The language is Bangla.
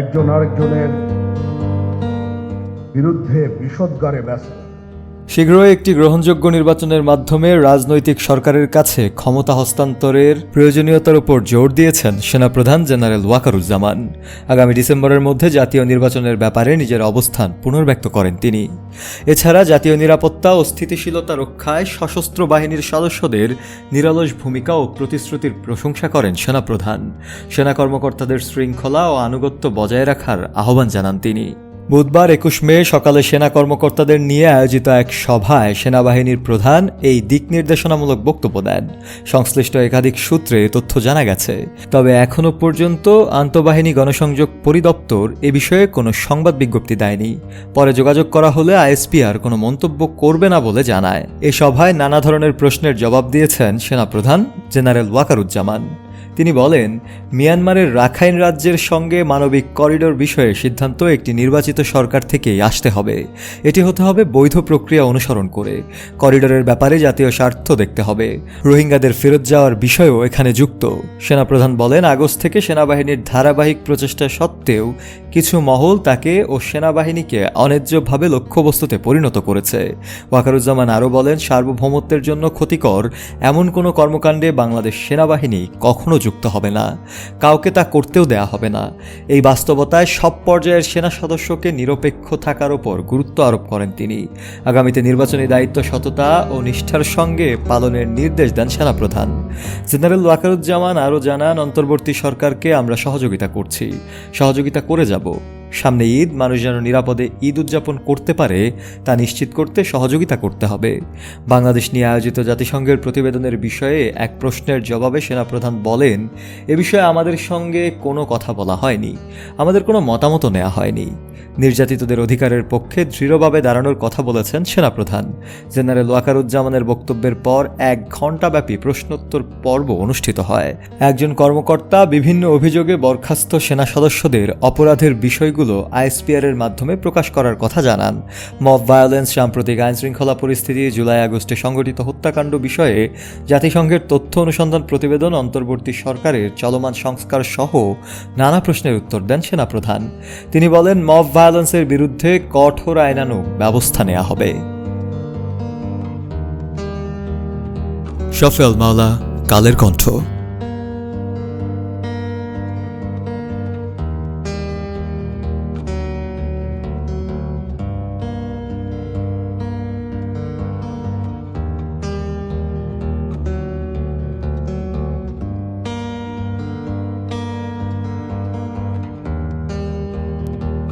একজন আরেকজনের বিরুদ্ধে বিষোদ্গারে ব্যস্ত। শীঘ্রই একটি গ্রহণযোগ্য নির্বাচনের মাধ্যমে রাজনৈতিক সরকারের কাছে ক্ষমতা হস্তান্তরের প্রয়োজনীয়তার উপর জোর দিয়েছেন সেনাপ্রধান জেনারেল ওয়াকারুজ্জামান। আগামী ডিসেম্বরের মধ্যে জাতীয় নির্বাচনের ব্যাপারে নিজের অবস্থান পুনর্ব্যক্ত করেন তিনি। এছাড়া জাতীয় নিরাপত্তা ও স্থিতিশীলতা রক্ষায় সশস্ত্র বাহিনীর সদস্যদের নিরলস ভূমিকা ও প্রতিশ্রুতির প্রশংসা করেন সেনাপ্রধান। সেনা কর্মকর্তাদের শৃঙ্খলা ও আনুগত্য বজায় রাখার আহ্বান জানান তিনি। বুধবার 21 মে সকালে সেনা কর্মকর্তাদের নিয়ে আয়োজিত এক সভায় সেনাবাহিনীর প্রধান এই দিক নির্দেশনামূলক বক্তব্য দেন। সংশ্লিষ্ট একাধিক সূত্রে তথ্য জানা গেছে, তবে এখনও পর্যন্ত আন্তঃবাহিনী গণসংযোগ পরিদপ্তর এ বিষয়ে কোনো সংবাদ বিজ্ঞপ্তি দেয়নি। পরে যোগাযোগ করা হলে আইএসপিআর কোনো মন্তব্য করবে না বলে জানায়। এ সভায় নানা ধরনের প্রশ্নের জবাব দিয়েছেন সেনাপ্রধান জেনারেল ওয়াকারুজ্জামান। তিনি বলেন, মিয়ানমারের রাখাইন রাজ্যের সঙ্গে মানবিক করিডোর বিষয়ে সিদ্ধান্ত একটি নির্বাচিত সরকার থেকেই আসতে হবে। এটি হতে হবে বৈধ প্রক্রিয়া অনুসরণ করে। করিডোরের ব্যাপারে জাতীয় স্বার্থ দেখতে হবে। রোহিঙ্গাদের ফেরত যাওয়ার বিষয়ও এখানে যুক্ত। সেনাপ্রধান বলেন, আগস্ট থেকে সেনাবাহিনীর ধারাবাহিক প্রচেষ্টা সত্ত্বেও কিছু মহল তাকে ও সেনাবাহিনীকে অন্যায্যভাবে লক্ষ্যবস্তুতে পরিণত করেছে। ওয়াকারুজ্জামান আরও বলেন, সার্বভৌমত্বের জন্য ক্ষতিকর এমন কোনো কর্মকাণ্ডে বাংলাদেশ সেনাবাহিনী কখনো যুক্ত হবে না, কাউকে তা করতেও দেয়া হবে না। এই বাস্তবতায় সব পর্যায়ের সেনা সদস্যকে নিরপেক্ষ থাকার ওপর গুরুত্ব আরোপ করেন তিনি। আগামীতে নির্বাচনী দায়িত্ব সততা ও নিষ্ঠার সঙ্গে পালনের নির্দেশ দেন সেনাপ্রধান। জেনারেল ওয়াকারুজ্জামান আরও জানান, অন্তর্বর্তী সরকারকে আমরা সহযোগিতা করছি, সহযোগিতা করে যাব। সামনে ঈদ, মানুষ যেন নিরাপদে ঈদ উদযাপন করতে পারে তা নিশ্চিত করতে সহযোগিতা করতে হবে। বাংলাদেশ নিয়ে আয়োজিত জাতিসংঘের প্রতিবেদনের বিষয়ে এক প্রশ্নের জবাবে সেনাপ্রধান বলেন, এ বিষয়ে আমাদের সঙ্গে কোনো কথা বলা হয়নি, আমাদের কোনো মতামতও নেওয়া হয়নি। নির্যাতিতদের অধিকারের পক্ষে দৃঢ়ভাবে দাঁড়ানোর কথা বলেছেন সেনাপ্রধান। জেনারেল ওয়াকারুজ্জামানের বক্তব্যের পর 1 ঘণ্টাব্যাপী প্রশ্নোত্তর পর্ব অনুষ্ঠিত হয়। একজন কর্মকর্তা বিভিন্ন অভিযোগে বরখাস্ত সেনা সদস্যদের অপরাধের বিষয়গুলো আইএসপিআর এর মাধ্যমে প্রকাশ করার কথা জানান। মব ভায়োলেন্স, সাম্প্রতিক আইনশৃঙ্খলা পরিস্থিতি, জুলাই-আগস্টে সংঘটিত হত্যাকাণ্ড বিষয়ে জাতিসংঘের তথ্য অনুসন্ধান প্রতিবেদন, অন্তর্বর্তী সরকারের চলমান সংস্কার সহ নানা প্রশ্নের উত্তর দেন সেনাপ্রধান। তিনি বলেন, মব ভায়োলেন্সের বিরুদ্ধে কঠোর আইনানুগ ব্যবস্থা নেওয়া হবে। শফিউল মাওলা, কালের কণ্ঠ।